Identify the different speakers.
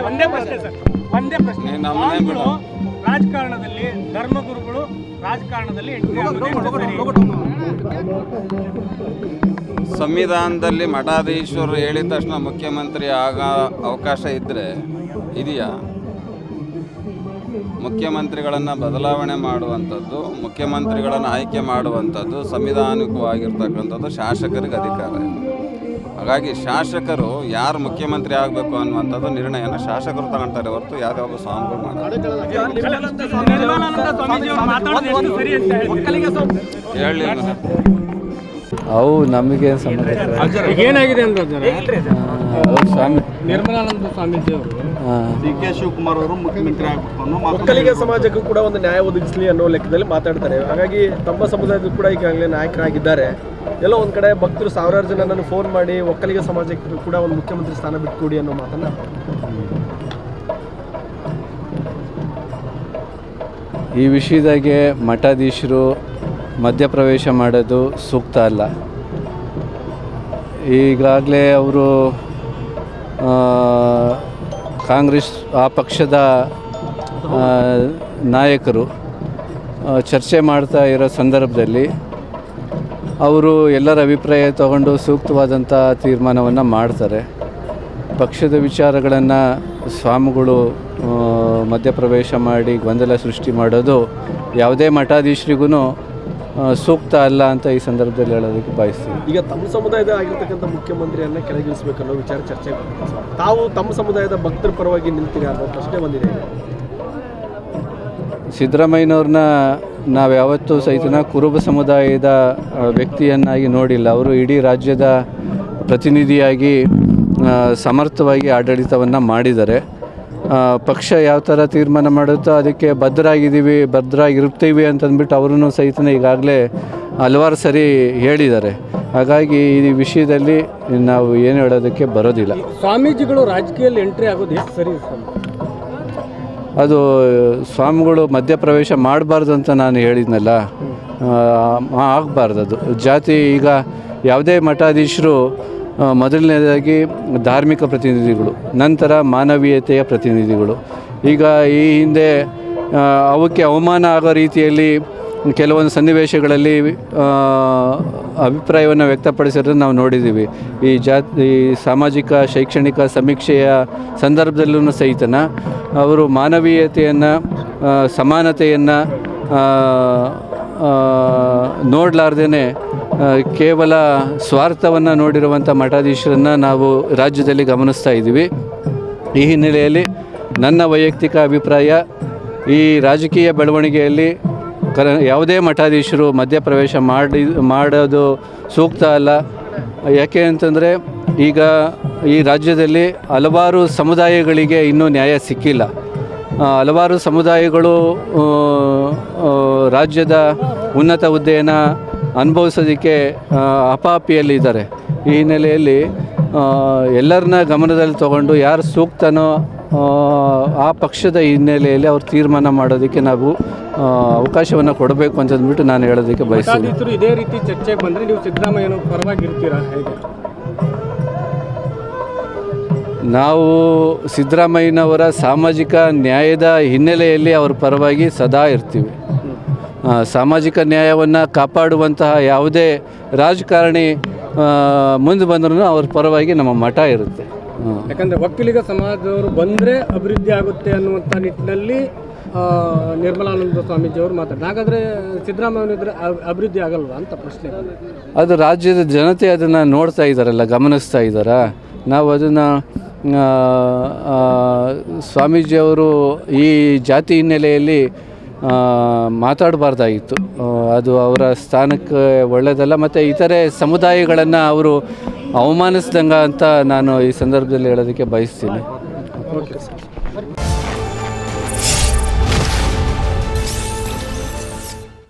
Speaker 1: ಒಂದೇ ಪ್ರಶ್ನೆ ಸರ್, ಒಂದೇ ಪ್ರಶ್ನೆ. ಸ್ವಾಮಿಗಳು ರಾಜಕಾರಣದಲ್ಲಿ, ಧರ್ಮಗುರುಗಳು ರಾಜಕಾರಣದಲ್ಲಿ ಎಂಟ್ರಿ ಆಗೋದು
Speaker 2: ಸಂವಿಧಾನದಲ್ಲಿ ಮಠಾಧೀಶರು ಹೇಳಿದ ತಕ್ಷಣ ಮುಖ್ಯಮಂತ್ರಿ ಆಗೋ ಅವಕಾಶ ಇದ್ದರೆ ಇದೆಯಾ? ಮುಖ್ಯಮಂತ್ರಿಗಳನ್ನು ಬದಲಾವಣೆ ಮಾಡುವಂಥದ್ದು, ಮುಖ್ಯಮಂತ್ರಿಗಳನ್ನು ಆಯ್ಕೆ ಮಾಡುವಂಥದ್ದು ಸಂವಿಧಾನಿಕವಾಗಿರ್ತಕ್ಕಂಥದ್ದು ಶಾಸಕರಿಗೆ ಅಧಿಕಾರ. ಹಾಗಾಗಿ ಶಾಸಕರು ಯಾರು ಮುಖ್ಯಮಂತ್ರಿ ಆಗಬೇಕು ಅನ್ನುವಂಥದ್ದು ನಿರ್ಣಯನ ಶಾಸಕರು ತಗೊಳ್ತಾರೆ ಹೊರತು ಯಾವುದೋ ಸ್ವಾಮಿಗಳು ಹೇಳಿ.
Speaker 3: ಅವು ನಮಗೆ ಸಂಬಂಧ
Speaker 1: ಏನಾಗಿದೆ ಅಂದ್ರೆ
Speaker 3: ಸ್ವಾಮಿ
Speaker 1: ನಿರ್ಮಲಾನಂದ ಸ್ವಾಮೀಜಿ ಅವರು
Speaker 4: DK ಶಿವಕುಮಾರ್ ಅವರು ಮುಖ್ಯಮಂತ್ರಿ ಆಗಬೇಕು,
Speaker 5: ಒಕ್ಕಲಿಗ ಸಮಾಜಕ್ಕೂ ಕೂಡ ಒಂದು ನ್ಯಾಯ ಒದಗಿಸಲಿ ಅನ್ನೋ ಲೆಕ್ಕದಲ್ಲಿ ಮಾತಾಡ್ತಾರೆ. ಹಾಗಾಗಿ ತಮ್ಮ ಸಮುದಾಯದ ಕೂಡ ಈಗಾಗಲೇ ನಾಯಕರಾಗಿದ್ದಾರೆ. ಎಲ್ಲೋ ಒಂದು ಕಡೆ ಭಕ್ತರು ಸಾವಿರಾರು ಜನ ನಾನು ಫೋನ್ ಮಾಡಿ ಒಕ್ಕಲಿಗ ಸಮಾಜಕ್ಕೆ ಕೂಡ ಒಂದು ಮುಖ್ಯಮಂತ್ರಿ ಸ್ಥಾನ ಬಿಟ್ಕೊಡಿ ಅನ್ನೋ ಮಾತನ್ನ.
Speaker 3: ಈ ವಿಷಯದಾಗೆ ಮಠಾಧೀಶರು ಮಧ್ಯಪ್ರವೇಶ ಮಾಡೋದು ಸೂಕ್ತ ಅಲ್ಲ. ಈಗಾಗಲೇ ಅವರು ಕಾಂಗ್ರೆಸ್ ಆ ಪಕ್ಷದ ನಾಯಕರು ಚರ್ಚೆ ಮಾಡ್ತಾ ಇರೋ ಸಂದರ್ಭದಲ್ಲಿ ಅವರು ಎಲ್ಲರ ಅಭಿಪ್ರಾಯ ತಗೊಂಡು ಸೂಕ್ತವಾದಂಥ ತೀರ್ಮಾನವನ್ನು ಮಾಡ್ತಾರೆ. ಪಕ್ಷದ ವಿಚಾರಗಳನ್ನು ಸ್ವಾಮಿಗಳು ಮಧ್ಯಪ್ರವೇಶ ಮಾಡಿ ಗೊಂದಲ ಸೃಷ್ಟಿ ಮಾಡೋದು ಯಾವುದೇ ಮಠಾಧೀಶರಿಗೂ ಸೂಕ್ತ ಅಲ್ಲ ಅಂತ ಈ ಸಂದರ್ಭದಲ್ಲಿ ಹೇಳೋದಕ್ಕೆ ಬಯಸ್ತೀವಿ.
Speaker 5: ಈಗ ತಮ್ಮ ಸಮುದಾಯದ ಆಗಿರ್ತಕ್ಕಂಥ ಮುಖ್ಯಮಂತ್ರಿಯನ್ನು ಕೆಳಗಿಳಿಸಬೇಕನ್ನೋ ವಿಚಾರ ಚರ್ಚೆ ತಾವು ತಮ್ಮ ಸಮುದಾಯದ ಭಕ್ತರ ಪರವಾಗಿ ನಿಲ್ತೀರಾ ಅನ್ನೋ ಪ್ರಶ್ನೆ ಬಂದಿದೆ.
Speaker 3: ಸಿದ್ದರಾಮಯ್ಯನವ್ರನ್ನ ನಾವು ಯಾವತ್ತೂ ಸಹಿತ ಕುರುಬ ಸಮುದಾಯದ ವ್ಯಕ್ತಿಯನ್ನಾಗಿ ನೋಡಿಲ್ಲ. ಅವರು ಇಡೀ ರಾಜ್ಯದ ಪ್ರತಿನಿಧಿಯಾಗಿ ಸಮರ್ಥವಾಗಿ ಆಡಳಿತವನ್ನು ಮಾಡಿದ್ದಾರೆ. ಪಕ್ಷ ಯಾವ ಥರ ತೀರ್ಮಾನ ಮಾಡುತ್ತೋ ಅದಕ್ಕೆ ಬದ್ಧರಾಗಿರ್ತೀವಿ ಅಂತಂದ್ಬಿಟ್ಟು ಅವರೂ ಸಹಿತ ಈಗಾಗಲೇ ಹಲವಾರು ಸರಿ ಹೇಳಿದ್ದಾರೆ. ಹಾಗಾಗಿ ಈ ವಿಷಯದಲ್ಲಿ ನಾವು ಏನು ಹೇಳೋದಕ್ಕೆ ಬರೋದಿಲ್ಲ.
Speaker 1: ಸ್ವಾಮೀಜಿಗಳು ರಾಜಕೀಯದಲ್ಲಿ ಎಂಟ್ರಿ ಆಗೋದು ಎಷ್ಟು ಸರಿ?
Speaker 3: ಅದು ಸ್ವಾಮಿಗಳು ಮಧ್ಯಪ್ರವೇಶ ಮಾಡಬಾರ್ದು ಅಂತ ನಾನು ಹೇಳಿದ್ನಲ್ಲ, ಆಗಬಾರ್ದು. ಅದು ಜಾತಿ ಈಗ ಯಾವುದೇ ಮಠಾಧೀಶರು ಮೊದಲನೇದಾಗಿ ಧಾರ್ಮಿಕ ಪ್ರತಿನಿಧಿಗಳು, ನಂತರ ಮಾನವೀಯತೆಯ ಪ್ರತಿನಿಧಿಗಳು. ಈಗ ಈ ಹಿಂದೆ ಅವಕ್ಕೆ ಅವಮಾನ ಆಗೋ ರೀತಿಯಲ್ಲಿ ಕೆಲವೊಂದು ಸನ್ನಿವೇಶಗಳಲ್ಲಿ ಅಭಿಪ್ರಾಯವನ್ನು ವ್ಯಕ್ತಪಡಿಸಿರೋದು ನಾವು ನೋಡಿದ್ದೀವಿ. ಈ ಸಾಮಾಜಿಕ ಶೈಕ್ಷಣಿಕ ಸಮೀಕ್ಷೆಯ ಸಂದರ್ಭದಲ್ಲೂ ಸಹಿತ ಅವರು ಮಾನವೀಯತೆಯನ್ನು, ಸಮಾನತೆಯನ್ನು ನೋಡಲಾರ್ದೇ ಕೇವಲ ಸ್ವಾರ್ಥವನ್ನು ನೋಡಿರುವಂಥ ಮಠಾಧೀಶರನ್ನು ನಾವು ರಾಜ್ಯದಲ್ಲಿ ಗಮನಿಸ್ತಾ ಇದ್ದೀವಿ. ಈ ಹಿನ್ನೆಲೆಯಲ್ಲಿ ನನ್ನ ವೈಯಕ್ತಿಕ ಅಭಿಪ್ರಾಯ, ಈ ರಾಜಕೀಯ ಬೆಳವಣಿಗೆಯಲ್ಲಿ ಯಾವುದೇ ಮಠಾಧೀಶರು ಮಧ್ಯಪ್ರವೇಶ ಮಾಡೋದು ಸೂಕ್ತ ಅಲ್ಲ. ಯಾಕೆ ಅಂತಂದರೆ ಈಗ ಈ ರಾಜ್ಯದಲ್ಲಿ ಹಲವಾರು ಸಮುದಾಯಗಳಿಗೆ ಇನ್ನೂ ನ್ಯಾಯ ಸಿಕ್ಕಿಲ್ಲ. ಹಲವಾರು ಸಮುದಾಯಗಳು ರಾಜ್ಯದ ಉನ್ನತ ಹುದ್ದೆಯನ್ನು ಅನುಭವಿಸೋದಕ್ಕೆ ಹಪಾಹಪಿಯಲ್ಲಿದ್ದಾರೆ. ಈ ಹಿನ್ನೆಲೆಯಲ್ಲಿ ಎಲ್ಲರನ್ನ ಗಮನದಲ್ಲಿ ತಗೊಂಡು ಯಾರು ಸೂಕ್ತನೋ ಆ ಪಕ್ಷದ ಹಿನ್ನೆಲೆಯಲ್ಲಿ ಅವ್ರು ತೀರ್ಮಾನ ಮಾಡೋದಕ್ಕೆ ನಾವು ಅವಕಾಶವನ್ನು ಕೊಡಬೇಕು ಅಂತಂದ್ಬಿಟ್ಟು ನಾನು ಹೇಳೋದಕ್ಕೆ ಬಯಸ್ತೀನಿ.
Speaker 1: ಇದೇ ರೀತಿ ಚರ್ಚೆಗೆ ಬಂದರೆ ನೀವು ಸಿದ್ದರಾಮಯ್ಯನ ಪರವಾಗಿರ್ತೀರಾ ಹೇಗೆ?
Speaker 3: ನಾವು ಸಿದ್ದರಾಮಯ್ಯನವರ ಸಾಮಾಜಿಕ ನ್ಯಾಯದ ಹಿನ್ನೆಲೆಯಲ್ಲಿ ಅವ್ರ ಪರವಾಗಿ ಸದಾ ಇರ್ತೀವಿ. ಸಾಮಾಜಿಕ ನ್ಯಾಯವನ್ನು ಕಾಪಾಡುವಂತಹ ಯಾವುದೇ ರಾಜಕಾರಣಿ ಮುಂದೆ ಬಂದ್ರೂ ಅವ್ರ ಪರವಾಗಿ ನಮ್ಮ ಮಠ ಇರುತ್ತೆ.
Speaker 1: ಯಾಕಂದರೆ ಒಕ್ಕಲಿಗ ಸಮಾಜದವರು ಬಂದರೆ ಅಭಿವೃದ್ಧಿ ಆಗುತ್ತೆ ಅನ್ನುವಂಥ ನಿಟ್ಟಿನಲ್ಲಿ ನಿರ್ಮಲಾನಂದ ಸ್ವಾಮೀಜಿಯವರು ಮಾತಾಡ್ತಾರೆ. ಹಾಗಾದರೆ ಸಿದ್ದರಾಮಯ್ಯನಿದ್ರೆ ಅಭಿವೃದ್ಧಿ ಆಗಲ್ವಾ ಅಂತ ಪ್ರಶ್ನೆ.
Speaker 3: ಅದು ರಾಜ್ಯದ ಜನತೆ ಅದನ್ನು ನೋಡ್ತಾ ಇದ್ದಾರಲ್ಲ, ಗಮನಿಸ್ತಾ ಇದ್ದಾರಾ. ನಾವು ಅದನ್ನು ಸ್ವಾಮೀಜಿಯವರು ಈ ಜಾತಿ ಹಿನ್ನೆಲೆಯಲ್ಲಿ ಮಾತಾಡಬಾರ್ದಾಗಿತ್ತು. ಅದು ಅವರ ಸ್ಥಾನಕ್ಕೆ ಒಳ್ಳೆಯದಲ್ಲ. ಮತ್ತು ಇತರೆ ಸಮುದಾಯಗಳನ್ನು ಅವರು ಅವಮಾನಿಸ್ದಂಗೆ ಅಂತ ನಾನು ಈ ಸಂದರ್ಭದಲ್ಲಿ ಹೇಳೋದಕ್ಕೆ ಬಯಸ್ತೀನಿ.
Speaker 1: Okay sir.